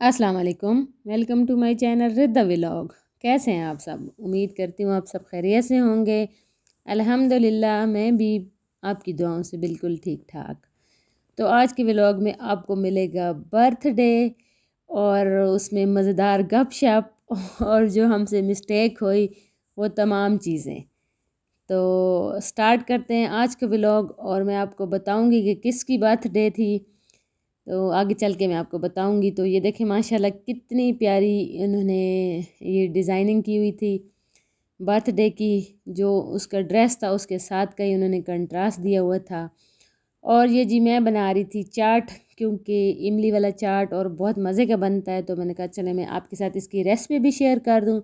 अस्सलाम वालेकुम। Welcome to my channel Ridda vlog. कैसे हैं आप सब? उम्मीद करती हूँ आप सब खैरियत से होंगे। अल्हम्दुलिल्लाह मैं भी आपकी दुआओं से बिल्कुल ठीक ठाक। तो आज के व्लॉग में आपको मिलेगा बर्थडे और उसमें मज़ेदार गपशप और जो हमसे मिस्टेक हुई वो तमाम चीज़ें। तो स्टार्ट करते हैं आज का व्लॉग और मैं आपको बताऊंगी कि किसकी बर्थडे थी। तो आगे चल के मैं आपको बताऊंगी। तो ये देखें माशाल्लाह कितनी प्यारी इन्होंने ये डिज़ाइनिंग की हुई थी बर्थडे की। जो उसका ड्रेस था उसके साथ का ही उन्होंने कंट्रास्ट दिया हुआ था। और ये जी मैं बना रही थी चाट, क्योंकि इमली वाला चाट और बहुत मज़े का बनता है। तो मैंने कहा चले मैं आपके साथ इसकी रेसिपी भी शेयर कर दूँ।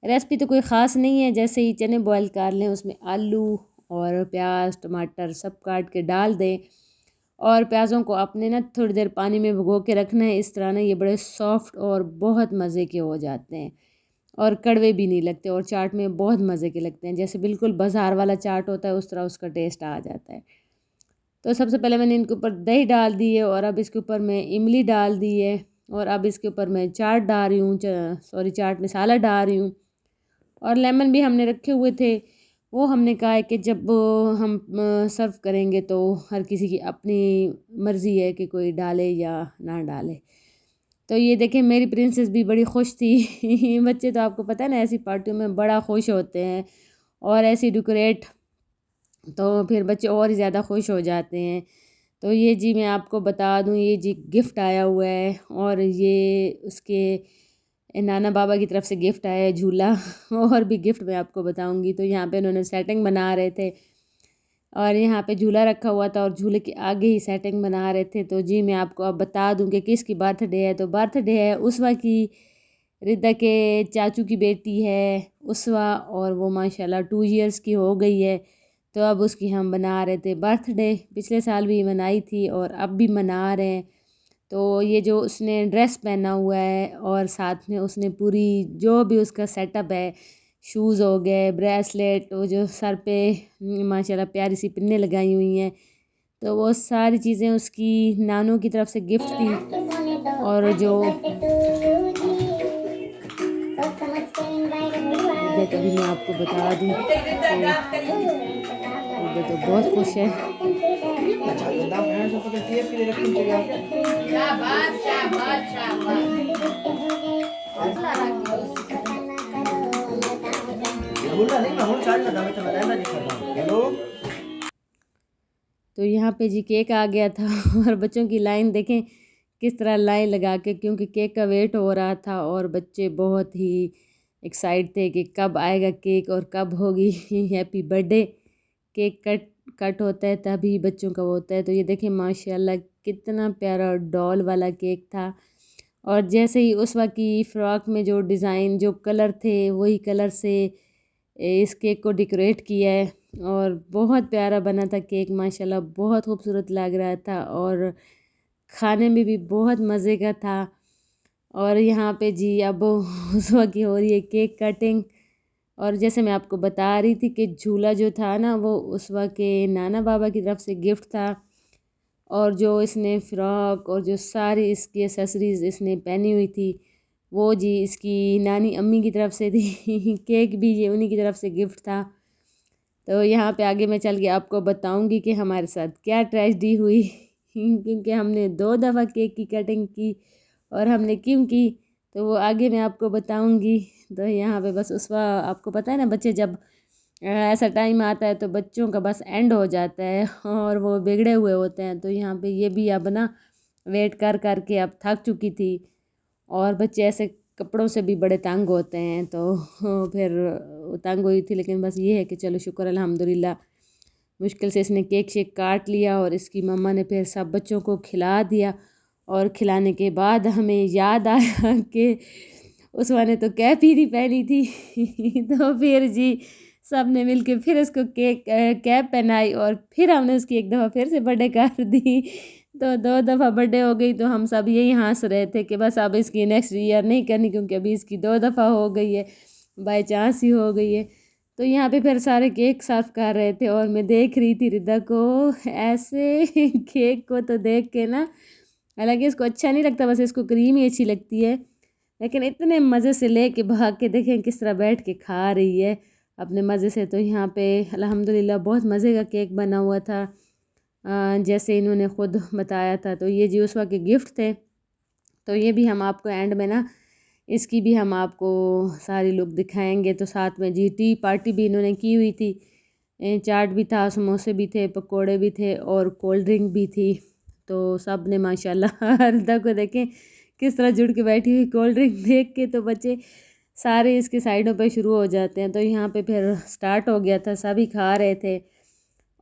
रेसिपी तो कोई ख़ास नहीं है, जैसे ही चने बॉयल कर लें उसमें आलू और प्याज टमाटर सब काट के डाल दें और प्याज़ों को अपने ना थोड़ी देर पानी में भिगो के रखना है। इस तरह ना ये बड़े सॉफ्ट और बहुत मज़े के हो जाते हैं और कड़वे भी नहीं लगते और चाट में बहुत मज़े के लगते हैं। जैसे बिल्कुल बाज़ार वाला चाट होता है उस तरह उसका टेस्ट आ जाता है। तो सबसे पहले मैंने इनके ऊपर दही डाल दी है और अब इसके ऊपर मैं इमली डाल दी है और अब इसके ऊपर मैं चाट डाल रही हूँ, चाट मसाला डाल रही हूँ। और लेमन भी हमने रखे हुए थे, वो हमने कहा है कि जब हम सर्व करेंगे तो हर किसी की अपनी मर्ज़ी है कि कोई डाले या ना डाले। तो ये देखें मेरी प्रिंसेस भी बड़ी खुश थी बच्चे तो आपको पता है ना ऐसी पार्टियों में बड़ा खुश होते हैं और ऐसी डेकोरेट, तो फिर बच्चे और ही ज़्यादा खुश हो जाते हैं। तो ये जी मैं आपको बता दूँ, ये जी गिफ्ट आया हुआ है और ये उसके नाना बाबा की तरफ से गिफ्ट आया है झूला और भी गिफ्ट मैं आपको बताऊंगी। तो यहाँ पे उन्होंने सेटिंग बना रहे थे और यहाँ पे झूला रखा हुआ था और झूले के आगे ही सेटिंग बना रहे थे। तो जी मैं आपको अब बता दूं कि किसकी बर्थडे है। तो बर्थडे है उसवा की, रिद्दा के चाचू की बेटी है उसवा, और वो माशाल्लाह 2 इयर्स की हो गई है। तो अब उसकी हम बना रहे थे बर्थडे। पिछले साल भी मनाई थी और अब भी मना रहे हैं। तो ये जो उसने ड्रेस पहना हुआ है और साथ में उसने पूरी जो भी उसका सेटअप है, शूज़ हो गए, ब्रेसलेट, वो जो सर पे माशाल्लाह प्यारी सी पिन्ने लगाई हुई हैं, तो वो सारी चीज़ें उसकी नानू की तरफ से गिफ्ट थी। और जो इधर कभी मैं आपको बता दूँ तो इधर तो बहुत खुश है। तो यहाँ पे जी केक आ गया था और बच्चों की लाइन देखें किस तरह लाइन लगा के, क्योंकि केक का वेट हो रहा था और बच्चे बहुत ही एक्साइट थे कि कब आएगा केक और कब होगी happy birthday. Cake cut cut होता है तभी बच्चों का वो होता है। तो ये देखें माशाल्लाह कितना प्यारा डॉल वाला केक था। और जैसे ही उस वक्त की फ़्रॉक में जो डिज़ाइन जो कलर थे वही कलर से इस केक को डेकोरेट किया है और बहुत प्यारा बना था केक, माशाल्लाह बहुत खूबसूरत लग रहा था और खाने में भी बहुत मज़े का था। और यहाँ पे जी अब उस वक्त की हो रही है केक कटिंग। और जैसे मैं आपको बता रही थी कि झूला जो था ना वो उस वक्त के नाना बाबा की तरफ से गिफ्ट था। और जो इसने फ़्रॉक और जो सारी इसकी एसेसरीज़ इसने पहनी हुई थी वो जी इसकी नानी अम्मी की तरफ से थी केक भी ये उन्हीं की तरफ से गिफ्ट था। तो यहाँ पे आगे मैं चल के आपको बताऊंगी कि हमारे साथ क्या ट्रेजेडी हुई क्योंकि हमने 2 दफ़ा केक की कटिंग की और हमने क्यों की तो वो आगे मैं आपको बताऊंगी। तो यहाँ पे बस उस वक्त आपको पता है ना बच्चे जब ऐसा टाइम आता है तो बच्चों का बस एंड हो जाता है और वो बिगड़े हुए होते हैं। तो यहाँ पे ये भी अब ना वेट कर कर के अब थक चुकी थी और बच्चे ऐसे कपड़ों से भी बड़े तंग होते हैं। तो फिर तंग हुई थी, लेकिन बस ये है कि चलो शुक्र अल्हम्दुलिल्लाह मुश्किल से इसने केक शेक काट लिया और इसकी मम्मा ने फिर सब बच्चों को खिला दिया। और खिलाने के बाद हमें याद आया कि उस वाले तो कैप ही नहीं पहनी थी तो फिर जी सब ने मिल के फिर उसको कैप पहनाई और फिर हमने उसकी एक दफ़ा फिर से बर्थडे कर दी। तो 2 दफ़ा बर्थडे हो गई। तो हम सब यही हंस रहे थे कि बस अब इसकी नेक्स्ट ईयर नहीं करनी, क्योंकि अभी इसकी 2 दफ़ा हो गई है, बाई चांस ही हो गई है। तो यहाँ पे फिर सारे केक सर्व कर रहे थे और मैं देख रही थी रिदा को ऐसे केक को तो देख के ना हालाँकि इसको अच्छा नहीं लगता, बस इसको क्रीम ही अच्छी लगती है। लेकिन इतने मज़े से ले के भाग के देखें किस तरह बैठ के खा रही है अपने मज़े से। तो यहाँ पे अल्हम्दुलिल्लाह बहुत मज़े का केक बना हुआ था, जैसे इन्होंने ख़ुद बताया था। तो ये जी उसवा के गिफ्ट थे। तो ये भी हम आपको एंड में ना इसकी भी हम आपको सारी लुक दिखाएंगे। तो साथ में जी टी पार्टी भी इन्होंने की हुई थी, चाट भी था, समोसे भी थे, पकोड़े भी थे और कोल्ड ड्रिंक भी थी। तो सब ने माशाल्लाह हरदा को देखें किस तरह जुड़ के बैठी हुई, कोल्ड ड्रिंक देख के तो बच्चे सारे इसके साइडों पे शुरू हो जाते हैं। तो यहाँ पे फिर स्टार्ट हो गया था, सभी खा रहे थे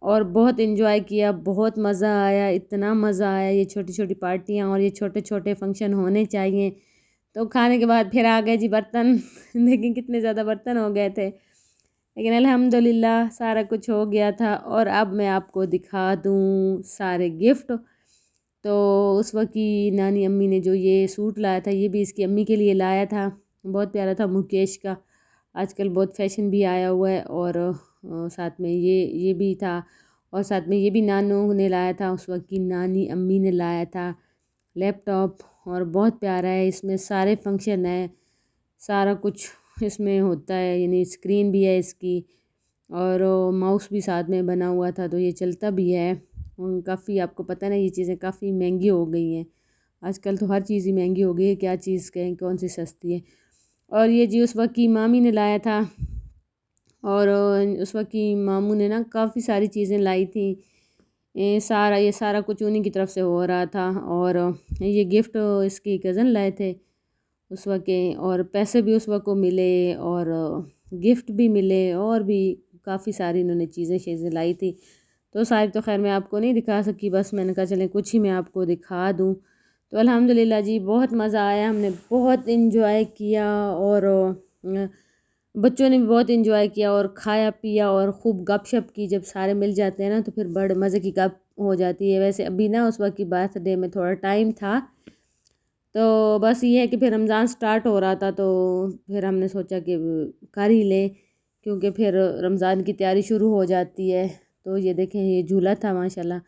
और बहुत इन्जॉय किया, बहुत मज़ा आया, इतना मज़ा आया। ये छोटी छोटी पार्टियाँ और ये छोटे छोटे फंक्शन होने चाहिए। तो खाने के बाद फिर आ गए जी बर्तन लेकिन कितने ज़्यादा बर्तन हो गए थे, लेकिन अल्हम्दुलिल्लाह सारा कुछ हो गया था। और अब मैं आपको दिखा दूँ सारे गिफ्ट। तो उस वक्त की नानी अम्मी ने जो ये सूट लाया था, ये भी इसकी अम्मी के लिए लाया था, बहुत प्यारा था, मुकेश का। आजकल बहुत फैशन भी आया हुआ है। और साथ में ये भी था, और साथ में ये भी नानू ने लाया था, उस वक्त की नानी अम्मी ने लाया था लैपटॉप। और बहुत प्यारा है, इसमें सारे फंक्शन है, सारा कुछ इसमें होता है, यानी स्क्रीन भी है इसकी और माउस भी साथ में बना हुआ था, तो ये चलता भी है। काफ़ी आपको पता है ना, ये चीज़ें काफ़ी महंगी हो गई हैं आजकल, तो हर चीज़ ही महंगी हो गई है, क्या चीज़ कहें कौन सी सस्ती है। और ये जी उस वक्त की मामी ने लाया था, और उस वक्त की मामू ने ना काफ़ी सारी चीज़ें लाई थी। ये सारा कुछ उन्हीं की तरफ से हो रहा था। और ये गिफ्ट इसकी कज़न लाए थे उस वक्त के, और पैसे भी उस वक्त को मिले और गिफ्ट भी मिले, और भी काफ़ी सारी इन्होंने चीज़ें लाई थी। तो सारी तो खैर मैं आपको नहीं दिखा सकी, बस मैंने कहा चलें कुछ ही मैं आपको दिखा दूँ। तो अल्हम्दुलिल्लाह जी बहुत मज़ा आया, हमने बहुत इन्जॉय किया और बच्चों ने भी बहुत इन्जॉय किया और खाया पिया और खूब गपशप की। जब सारे मिल जाते हैं ना तो फिर बड़े मज़े की गप हो जाती है। वैसे अभी ना उस वक्त की बर्थडे में थोड़ा टाइम था, तो बस ये है कि फिर रमज़ान स्टार्ट हो रहा था, तो फिर हमने सोचा कि कर ही लें, क्योंकि फिर रमज़ान की तैयारी शुरू हो जाती है। तो ये देखें, ये झूला था माशाल्लाह,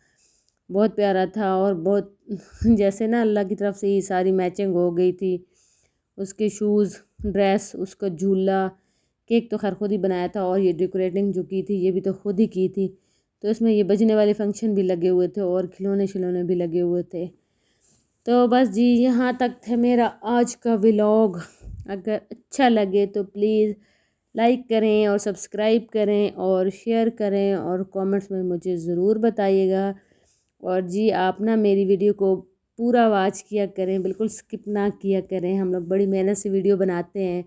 बहुत प्यारा था और बहुत जैसे ना अल्लाह की तरफ से ये सारी मैचिंग हो गई थी, उसके शूज़, ड्रेस, उसका झूला। केक तो खैर खुद ही बनाया था, और ये डेकोरेटिंग जो की थी ये भी तो खुद ही की थी। तो इसमें ये बजने वाले फंक्शन भी लगे हुए थे और खिलौने शिलौने भी लगे हुए थे। तो बस जी यहाँ तक थे मेरा आज का व्लॉग। अगर अच्छा लगे तो प्लीज़ लाइक करें और सब्सक्राइब करें और शेयर करें और कमेंट्स में मुझे ज़रूर बताइएगा। और जी आप ना मेरी वीडियो को पूरा वॉच किया करें, बिल्कुल स्किप ना किया करें, हम लोग बड़ी मेहनत से वीडियो बनाते हैं।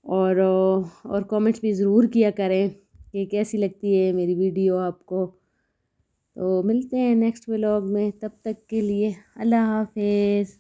और कमेंट्स भी ज़रूर किया करें कि कैसी लगती है मेरी वीडियो आपको। तो मिलते हैं नेक्स्ट व्लॉग में, तब तक के लिए अल्लाह हाफिज़।